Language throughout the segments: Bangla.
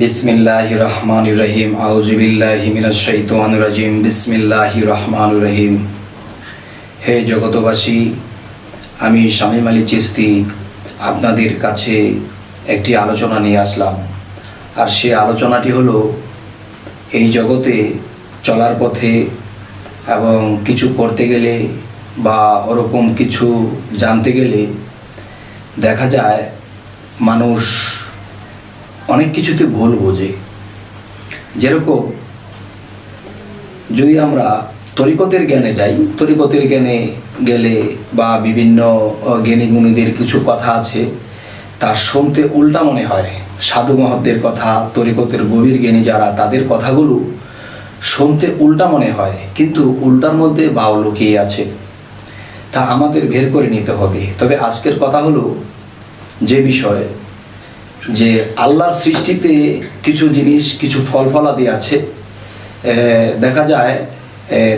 বিসমিল্লাহির রহমানির রহিম। আউযু বিল্লাহি মিনাশ শাইতানির রাজিম। বিসমিল্লাহির রহমানির রহিম। হে জগতবাসী, আমি শামীম আলী চিশতি আপনাদের কাছে একটি আলোচনা নিয়ে আসলাম। আর সেই আলোচনাটি হলো, এই জগতে চলার পথে এবং কিছু করতে গেলে বা ওরকম কিছু জানতে গেলে দেখা যায় মানুষ অনেক কিছুতে ভুল বোঝে। যেরকম যদি আমরা তরিকতের জ্ঞানে যাই, তরিকতের জ্ঞানে গেলে বা বিভিন্ন জ্ঞানী গুণীদের কিছু কথা আছে, তার শুনতে উল্টা মনে হয়। সাধু মহৎদের কথা, তরিকতের গভীর জ্ঞানী যারা, তাদের কথাগুলো শুনতে উল্টা মনে হয়, কিন্তু উল্টার মধ্যে বাও লুকিয়ে আছে। তা আমাদের বের করে নিতে হবে। তবে আজকের কথা হলো যে বিষয়, যে আল্লাহর সৃষ্টিতে কিছু জিনিস, কিছু ফলাদি আছে, দেখা যায়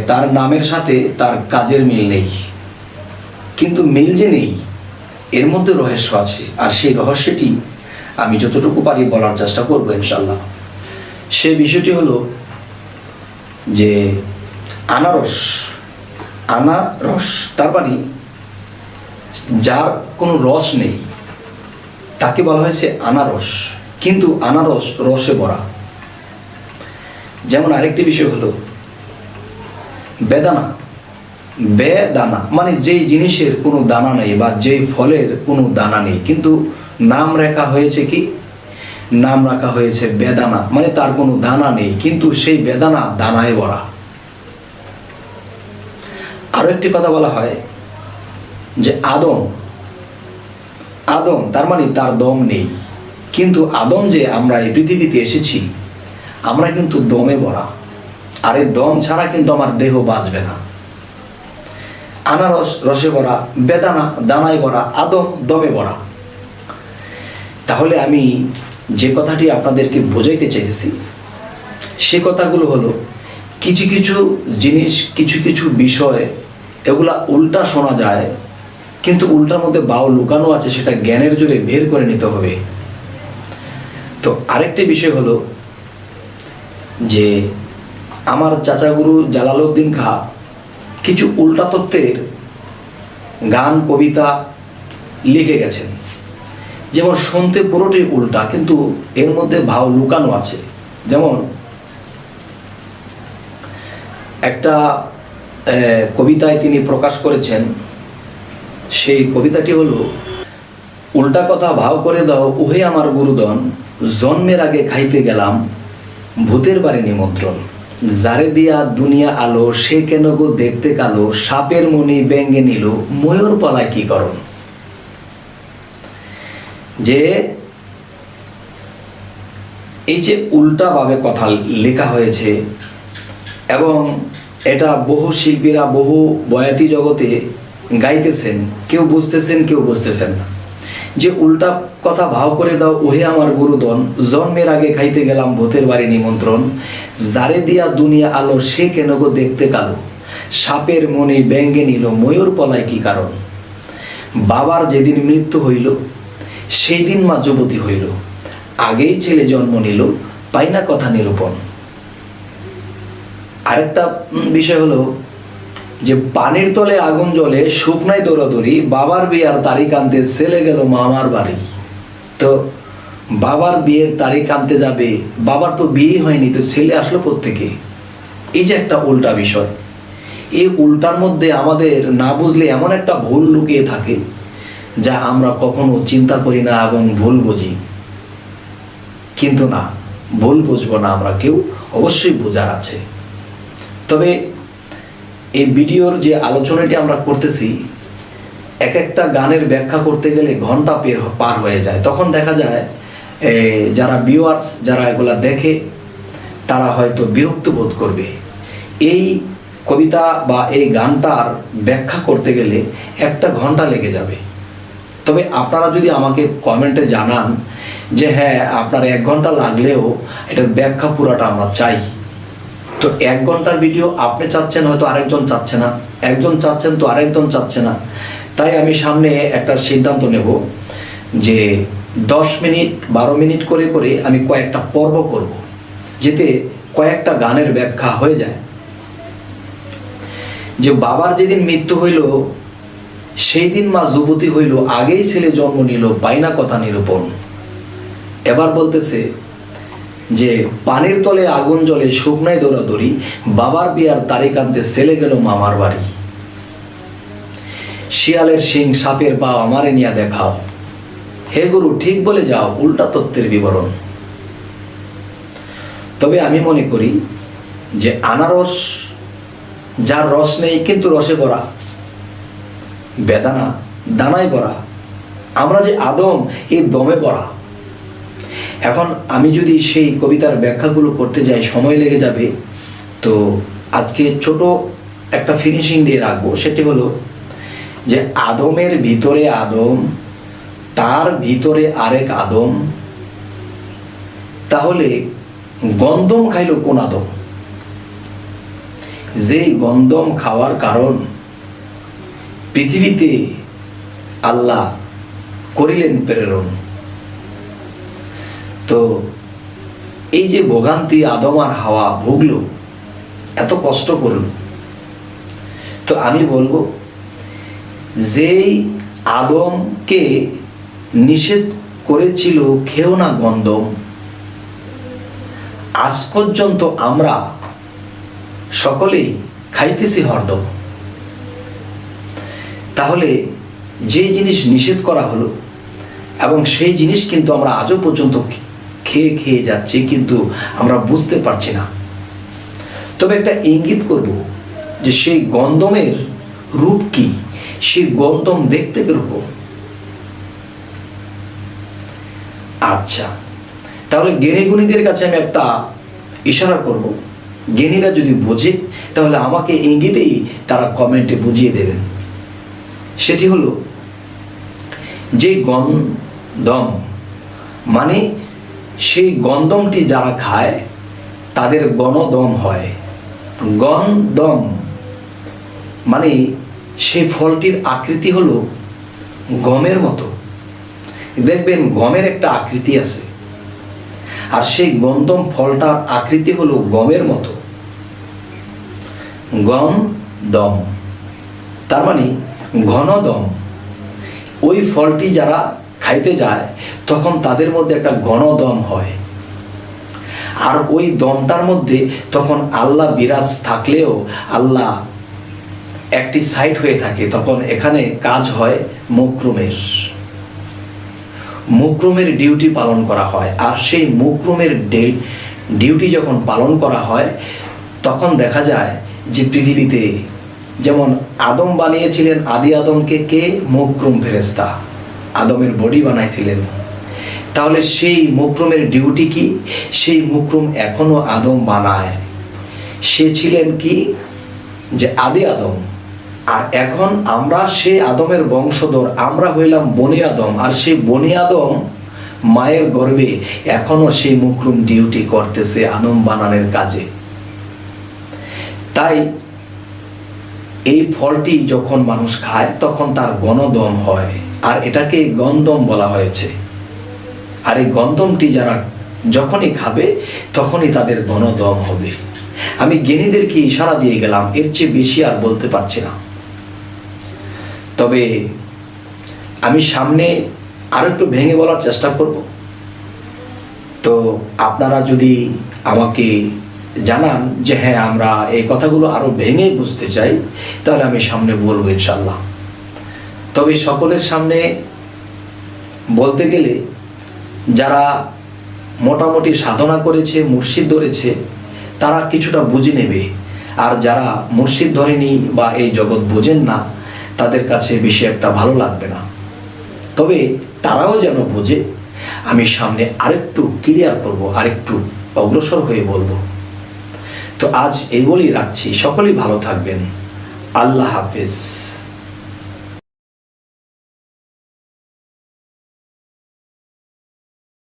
তার নামের সাথে তার কাজের মিল নেই, কিন্তু মিল যে নেই এর মধ্যে রহস্য আছে। আর সেই রহস্যটি আমি যতটুকু পারি বলার চেষ্টা করবো ইনশাল্লাহ। সে বিষয়টি হলো যে আনারস তার মানে যার কোনো রস নেই তাকে বলা হয়েছে আনারস, কিন্তু আনারস রসে ভরা। যেমন আরেকটি বিষয় হলো বেদানা, মানে যেই জিনিসের কোনো দানা নেই বা যেই ফলের কোনো দানা নেই, কিন্তু নাম রাখা হয়েছে কি? নাম রাখা হয়েছে বেদানা, মানে তার কোনো দানা নেই, কিন্তু সেই বেদানা দানায় ভরা। আরো একটি কথা বলা হয় যে আদম, তার মানে তার দম নেই, কিন্তু আদম যে আমরা এই পৃথিবীতে এসেছি, আমরা কিন্তু দমে ভরা। আর এই দম ছাড়া কিন্তু আমার দেহ বাঁচবে না। আনারস রসে ভরা, বেদানা দানায় ভরা, আদম দমে ভরা। তাহলে আমি যে কথাটি আপনাদেরকে বোঝাইতে চাইতেছি, সে কথাগুলো হলো, কিছু কিছু জিনিস, কিছু কিছু বিষয় এগুলা উল্টা শোনা যায়, কিন্তু উল্টার মধ্যে বাও লুকানো আছে, সেটা জ্ঞানের জোরে বের করে নিতে হবে। তো আরেকটি বিষয় হলো যে আমার চাচাগুরু জালালউদ্দিন খাঁ কিছু উল্টা তত্ত্বের গান, কবিতা লিখে গেছেন। যেমন শুনতে পুরোটি উল্টা, কিন্তু এর মধ্যে ভাব লুকানো আছে। যেমন একটা কবিতায় তিনি প্রকাশ করেছেন, সেই কবিতাটি হলো, উল্টা কথা ভাও করে দাও উহে আমার গুরুদন, জন্মের আগে খাইতে গেলাম ভূতের বাড়ি নিমন্ত্রণ, যারে দিয়া দুনিয়া আলো সে কেন গো দেখতে কালো, সাপের মনি ব্যঙ্গে নিল ময়ূর পালায় কি করণ। যে এই যে উল্টা ভাবে কথা লেখা হয়েছে, এবং এটা বহু শিল্পীরা বহু বয়াতি জগতে গাইতেছেন, কেউ বুঝতেছেন কেউ বুঝতেছেন না। যে উল্টা কথা ভাও করে দাও ওহে আমার গুরুদন, জন্মের আগে খাইতে গেলাম ভূতের বাড়ি নিমন্ত্রণ, যারে দিয়া দুনিয়া আলো সে কেন গো দেখতে কালো, সাপের মনে ব্যঙ্গে নিল ময়ূর পলায় কি কারণ। বাবার যেদিন মৃত্যু হইল সেই দিন মা যুবতী হইল, আগেই ছেলে জন্ম নিল পাই না কথা নিরূপণ। আরেকটা বিষয় হলো যে পানির তলে আগুন জ্বলে শুকনায় দৌড়াদৌড়ি, বাবার বিয়ার তারিখ আনতে ছেলে গেল মামার বাড়ি। তো বাবার বিয়ের তারিখ আনতে যাবে, বাবার তো বিয়ে হয়নি, তো ছেলে আসলো কোত্থেকে? এই যে একটা উল্টা বিষয়, এই উল্টার মধ্যে আমাদের না বুঝলে এমন একটা ভুল লুকিয়ে থাকে যা আমরা কখনো চিন্তা করি না এবং ভুল বুঝি। কিন্তু না, ভুল বুঝবো না আমরা কেউ, অবশ্যই বোঝার আছে। তবে এই ভিডিওর যে আলোচনাটি আমরা করতেছি, এক একটা গানের ব্যাখ্যা করতে গেলে ঘন্টা পার হয়ে যায়। তখন দেখা যায় যারা ভিউয়ার্স, যারা এগুলা দেখে, তারা হয়তো বিরক্ত বোধ করবে। এই কবিতা বা এই গানটার ব্যাখ্যা করতে গেলে একটা ঘন্টা লেগে যাবে। তবে আপনারা যদি আমাকে কমেন্টে জানান যে হ্যাঁ আপনার 1 ঘন্টা লাগলেও এটার ব্যাখ্যা পুরাটা আমরা চাই, তো 1 ঘন্টার ভিডিও আপনি চাচ্ছেন, হয়তো আরেকজন চাচ্ছে না, একজন চাচ্ছেন তো আরেকজন চাচ্ছে না। তাই আমি সামনে একটা সিদ্ধান্ত নেব যে 10 মিনিট 12 মিনিট করে করে আমি কয়েকটা পর্ব করব, যেতে কয়েকটা গানের ব্যাখ্যা হয়ে যায়। যে বাবার যেদিন মৃত্যু হইল সেই দিন মা যুবতী হইল, আগেই ছেলে জন্ম নিল, পাইনা কথা নিরূপণ। এবার বলতেছে যে পানির তলে আগুন জ্বলে শুকনায় দৌড়াদৌড়ি, বাবার বিয়ার তারিখ আনতে ছেলে গেল মামার বাড়ি। শিয়ালের শিং সাপের পা আমারে নিয়া দেখাও, হে গুরু ঠিক বলে যাও, উল্টা তত্ত্বের বিবরণ। তবে আমি মনে করি যে আনারস যার রস নেই কিন্তু রসে ভরা, বেদানা দানায় ভরা, আমরা যে আদম এই দমে ভরা। এখন আমি যদি সেই কবিতার ব্যাখ্যাগুলো করতে যাই সময় লেগে যাবে, তো আজকে ছোট একটা ফিনিশিং দিয়ে রাখবো। সেটি হলো যে আদমের ভিতরে আদম, তার ভিতরে আরেক আদম, তাহলে গন্ধম খাইল কোন আদম? যেই গন্ধম খাওয়ার কারণ পৃথিবীতে আল্লাহ করিলেন প্রেরণ। তো এই যে ভোগান্তি আদম আর হাওয়া ভুগলো, এত কষ্ট করল, তো আমি বলবো যেই আদমকে নিষেধ করেছিল খেও না গন্ধম, আজ পর্যন্ত আমরা সকলেই খাইতেছি হরদম। তাহলে যে জিনিস নিষেধ করা হলো এবং সেই জিনিস কিন্তু আমরা আজও পর্যন্ত খেয়ে খেয়ে যাচ্ছি, কিন্তু আমরা বুঝতে পারছি না। তবে একটা ইঙ্গিত করব যে সেই গন্ধমের রূপ কি, সেই গন্ধম দেখতে কিরকম। আচ্ছা, তাহলে জ্ঞানী গুণীদের কাছে আমি একটা ইশারা করব, জ্ঞানীরা যদি বোঝে তাহলে আমাকে ইঙ্গিতেই তারা কমেন্টে বুঝিয়ে দেবেন। সেটি হলো যে গন্ধম মানে সেই গন্ধমটি যারা খায় তাদের গণদম হয়। গন্ধম মানে সেই ফলটির আকৃতি হলো গমের মতো। দেখবেন গমের একটা আকৃতি আছে, আর সেই গন্ধম ফলটার আকৃতি হলো গমের মতো। গম দম তার মানে ঘন দম। ওই ফলটি যারা খাইতে যায় তখন তাদের মধ্যে একটা ঘন দম হয়, আর ওই দমটার মধ্যে তখন আল্লাহ বিরাজ থাকলেও আল্লাহ একটি সাইড হয়ে থাকে। তখন এখানে কাজ হয় মুকরুমের ডিউটি পালন করা হয়। আর সেই মুকরুমের ডিউটি যখন পালন করা হয় তখন দেখা যায় যে পৃথিবীতে যেমন আদম বানিয়েছিলেন আদি আদমকে কে? মুকরুম ফেরেশতা আদমের বডি বানাইছিলেন। তাহলে সেই মুকরুমের ডিউটি কি? সেই মুকরুম এখনো আদম বানায়। সে ছিলেন কি? যে আদি আদম। আর এখন আমরা সেই আদমের বংশধর, আমরা হইলাম বনি আদম। আর সেই বনি আদম মায়ের গর্ভে এখনো সেই মুকরুম ডিউটি করতেছে আদম বানানোর কাজে। তাই এই ফলটি যখন মানুষ খায় তখন তার গণদম হয়, আর এটাকে গন্ধম বলা হয়েছে। আর এই গন্ধমটি যারা যখনই খাবে তখনই তাদের গণদম হবে। আমি জ্ঞানীদেরকে ইশারা দিয়ে গেলাম, এর চেয়ে বেশি আর বলতে পারছি না। তবে আমি সামনে আরো একটু ভেঙে বলার চেষ্টা করব। তো আপনারা যদি আমাকে জানান যে হ্যাঁ আমরা এই কথাগুলো আরো ভেঙে বুঝতে চাই, তাহলে আমি সামনে বলবো ইনশাল্লাহ। তবে সকলের সামনে বলতে গেলে যারা মোটামুটি সাধনা করেছে, মুর্শিদ ধরেছে, তারা কিছুটা বুঝে নেবে। আর যারা মুর্শিদ ধরেনি বা এই জগৎ বোঝেন না, তাদের কাছে বেশি একটা ভালো লাগবে না। তবে তারাও যেন বোঝে, আমি সামনে আরেকটু ক্লিয়ার করব, আরেকটু অগ্রসর হয়ে বলবো। তো আজ এই বলেই রাখছি, সকলেই ভালো থাকবেন। আল্লাহ হাফেজ।